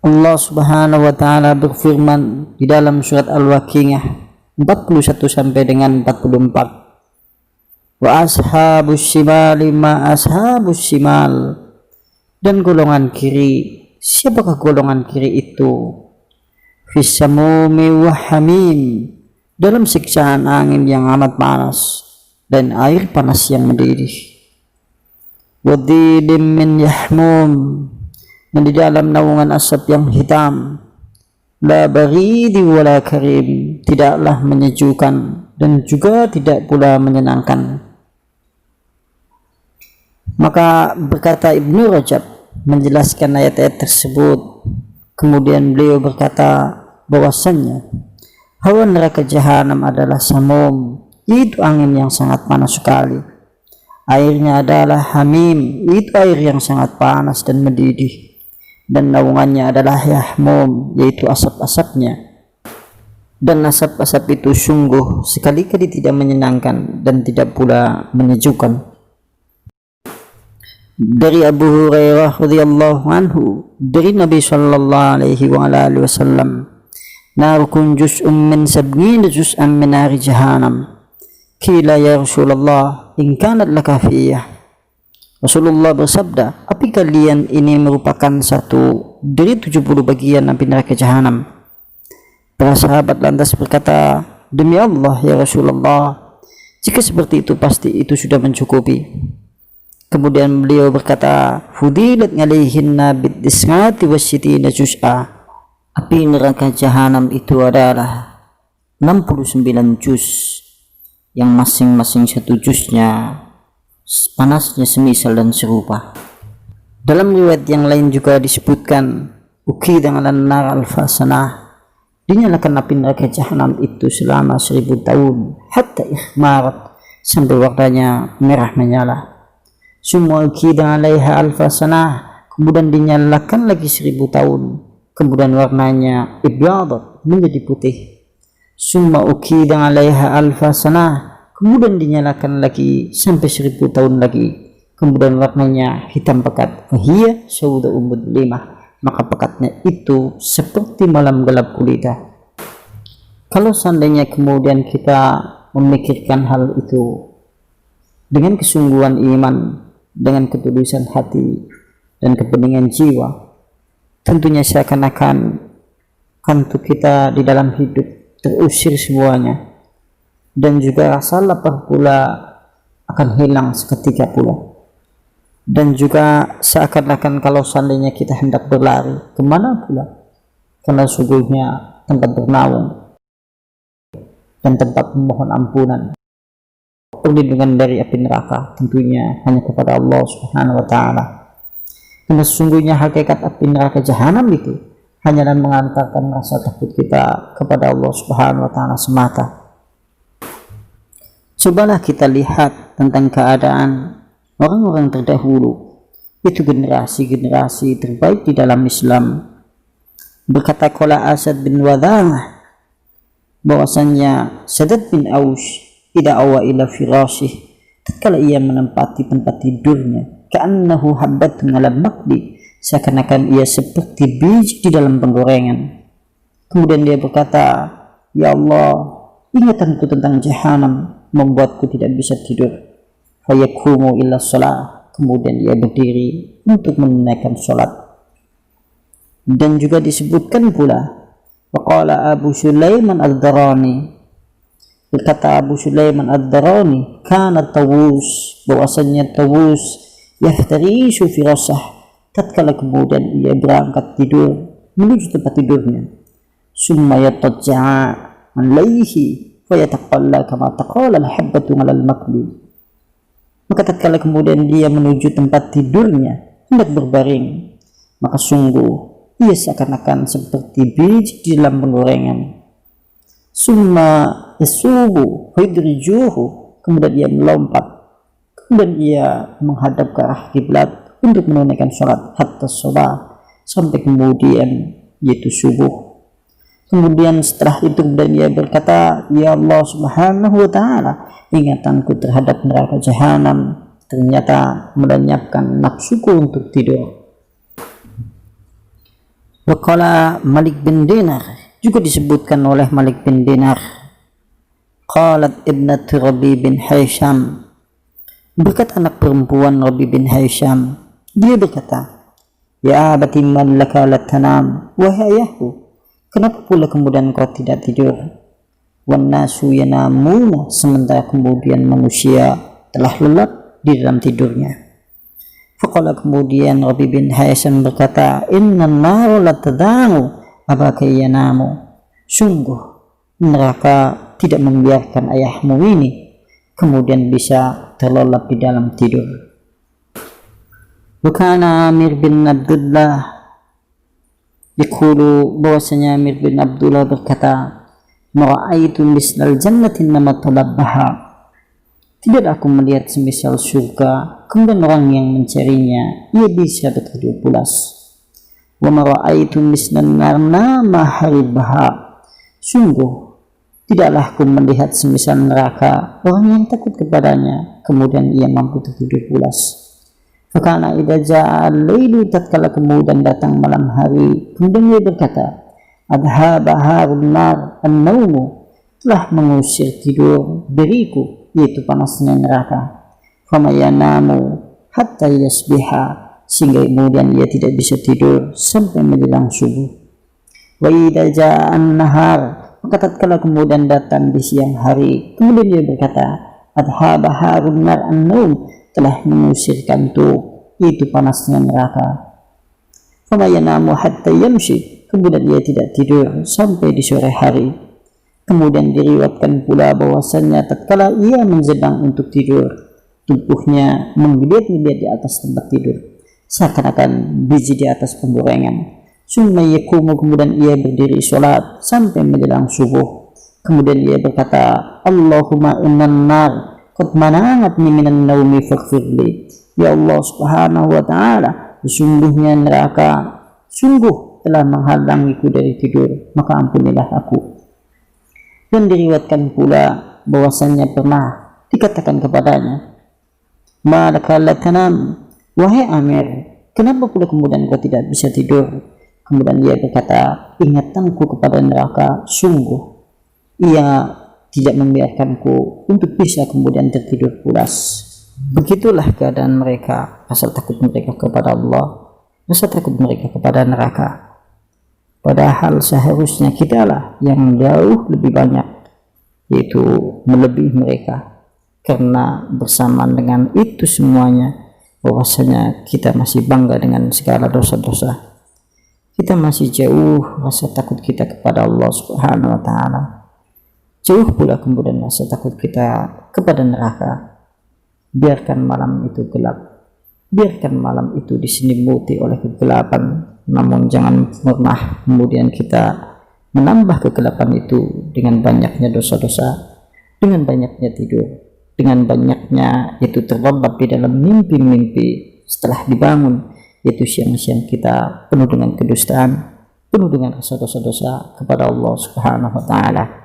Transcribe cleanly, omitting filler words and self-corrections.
Allah Subhanahu wa taala berfirman di dalam surat Al-Waqiah 41 sampai dengan 44. Wa ashabus shimali ma ashabus shimal, dan golongan kiri, siapakah golongan kiri itu? Fis samumi wa hamim, dalam siksaan angin yang amat panas dan air panas yang mendidih. Wa dhillim min yahmum, dan di dalam naungan asap yang hitam. La baridi wala karim, tidaklah menyejukkan dan juga tidak pula menyenangkan. Maka berkata Ibnu Rajab menjelaskan ayat-ayat tersebut, kemudian beliau berkata bahwasannya hawa neraka jahanam adalah samum, itu angin yang sangat panas sekali. Airnya adalah hamim, itu air yang sangat panas dan mendidih. Dan naungannya adalah yahmum, yaitu asap-asapnya. Dan asap-asap itu sungguh sekali-kali tidak menyenangkan dan tidak pula menyejukkan. Dari Abu Hurairah radhiyallahu anhu, dari Nabi sallallahu alaihi wasallam, narukum juz'un min sab'ina juz'an min nari jahannam. Qila ya Rasulullah, in kanat laka fiyah. Rasulullah bersabda, api kalian ini merupakan satu dari 70 bagian api neraka jahanam. Para sahabat lantas berkata, demi Allah ya Rasulullah, jika seperti itu pasti itu sudah mencukupi. Kemudian beliau berkata, fudilat alaihinna bid-disngati wasyitina juz'a. Api neraka jahanam itu adalah 69 juz, yang masing-masing satu juznya panasnya semisal dan serupa. Dalam riwayat yang lain juga disebutkan, ukida 'alan nar alfasanah, dinyalakan api neraka jahanam itu selama 1000 tahun, hatta ikhmarat, sampai warnanya merah menyala. Summa ukida 'alaiha alfasanah, kemudian dinyalakan lagi 1000 tahun, kemudian warnanya ibyadat, menjadi putih. Summa ukida 'alaiha alfasanah, kemudian dinyalakan lagi sampai 1000 tahun lagi, kemudian warnanya hitam pekat. Fahiyya sauda mudlimah, maka pekatnya itu seperti malam gelap gulita. Kalau seandainya kemudian kita memikirkan hal itu dengan kesungguhan iman, dengan ketulusan hati dan kebeningan jiwa, tentunya seakan-akan kantuk kita di dalam hidup terusir semuanya, dan juga rasa lapar pula akan hilang seketika pula. Dan juga seakan-akan kalau seandainya kita hendak berlari, kemana pula? Karena sungguhnya tempat bernaung dan tempat memohon ampunan, perlindungan dari api neraka tentunya hanya kepada Allah Subhanahu wa taala. Karena sesungguhnya hakikat api neraka jahanam itu hanyalah mengantarkan rasa takut kita kepada Allah Subhanahu wa taala semata. Cobalah kita lihat tentang keadaan orang-orang terdahulu, itu generasi-generasi terbaik di dalam Islam. Berkata qala Asad bin Wadhamah, bahwasannya Sadad bin Aus ida awa ila firashih, tatkala ia menempati tempat tidurnya, ka'annahu habbatun ala maqdi, seakan-akan ia seperti biji di dalam penggorengan. Kemudian dia berkata, ya Allah, ingatanku tentang jahanam membuatku tidak bisa tidur. Fayakumu illa shalah, kemudian ia berdiri untuk menunaikan sholat. Dan juga disebutkan pula, waqala Abu Sulaiman ad-Darani, berkata Abu Sulaiman ad-Darani, kana Tawus, bahwasanya Tawus yaftarishu firasah, tatkala kemudian ia berangkat tidur menuju tempat tidurnya, summa yatajja'a an layhi fayataqalla kama taqala al-habbatu 'ala al-maqli, maka tatkala kemudian dia menuju tempat tidurnya hendak berbaring, maka sungguh ia seakan-akan seperti biji di dalam penggorengan. Summa yasubu fayudrijuhu, kemudian ia melompat, kemudian ia menghadap ke arah kiblat untuk menunaikan sholat, hatta sholat, sampai kemudian yaitu subuh. Kemudian setelah itu dan ia berkata, ya Allah Subhanahu wa ta'ala, ingatanku terhadap neraka jahanam ternyata melenyapkan nafsuku untuk tidur. Wa qala Malik bin Dinar, juga disebutkan oleh Malik bin Dinar, qalat ibnatu Rabi bin Hisham, berkata anak perempuan Rabi bin Hisham, dia berkata, ya abati man laka la tanam, wahai ayahku, kenapa pula kemudian kau tidak tidur? Wan nasu yanamuna, sementara kemudian manusia telah lelap di dalam tidurnya. Faqala, kemudian Rabi bin Hisham berkata, inna an-nar la tad'u abaka yanamu, sungguh neraka tidak membiarkan ayahmu ini kemudian bisa terlelap di dalam tidur. Bukan Amir bin Abdullah yaqulu, bahwasanya Amir bin Abdullah berkata, ma'aitu mislal jannatin nama talabbaha, tidak aku melihat semisal surga kemudian orang yang mencarinya ia bisa bertidur pulas. Wa mara'aitu mislan narna maharibaha, sungguh tidaklah aku melihat semisal neraka orang yang takut kepadanya kemudian ia mampu tertidur pulas. Fakana idza ja'a al-lailu, tatkala kemudian datang malam hari kemudian ia berkata, adhaba harun nar an-naumu, telah mengusir tidur diriku, yaitu panasnya neraka. Fama yanamu hatta yasbiha, sehingga kemudian ia tidak bisa tidur sampai menjelang subuh. Wa idza ja'a an-nahar, maka tatkala kemudian datang di siang hari kemudian dia berkata, adhaba harun nar an-naum, telah mengusir kantuk, yaitu panasnya neraka. Fama yanamu hatta yamshi, kemudian ia tidak tidur sampai di sore hari. Kemudian diriwayatkan pula bahwasannya tatkala ia menjedang untuk tidur, tubuhnya menggeliat-geliat di atas tempat tidur seakan-akan biji di atas penggorengan. Summa yaqumu, kemudian ia berdiri sholat sampai menjelang subuh. Kemudian ia berkata, Allahumma innan nar qad mana'atni minan naumi faghfirli, ya Allah subhanahu wa ta'ala, sesungguhnya neraka sungguh telah menghalangiku dari tidur, maka ampunilah aku. Dan diriwayatkan pula bahwasannya pernah dikatakan kepadanya, malaka la tanam, wahai Amir, kenapa pula kemudian kau tidak bisa tidur? Kemudian dia berkata, ingatanku kepada neraka sungguh ia tidak membiarkanku untuk bisa kemudian tertidur pulas. Begitulah keadaan mereka, rasa takut mereka kepada Allah, rasa takut mereka kepada neraka. Padahal seharusnya kitalah yang jauh lebih banyak, yaitu melebihi mereka. Karena bersamaan dengan itu semuanya, bahwasanya kita masih bangga dengan segala dosa-dosa. Kita masih jauh rasa takut kita kepada Allah Subhanahu wa ta'ala. Jauh pula kemudian rasa takut kita kepada neraka. Biarkan malam itu gelap, biarkan malam itu diselimuti oleh kegelapan, namun jangan pernah kemudian kita menambah kegelapan itu dengan banyaknya dosa-dosa, dengan banyaknya tidur, dengan banyaknya itu terlelap di dalam mimpi-mimpi setelah dibangun, yaitu siang-siang kita penuh dengan kedustaan, penuh dengan rasa dosa-dosa kepada Allah Subhanahu wa ta'ala.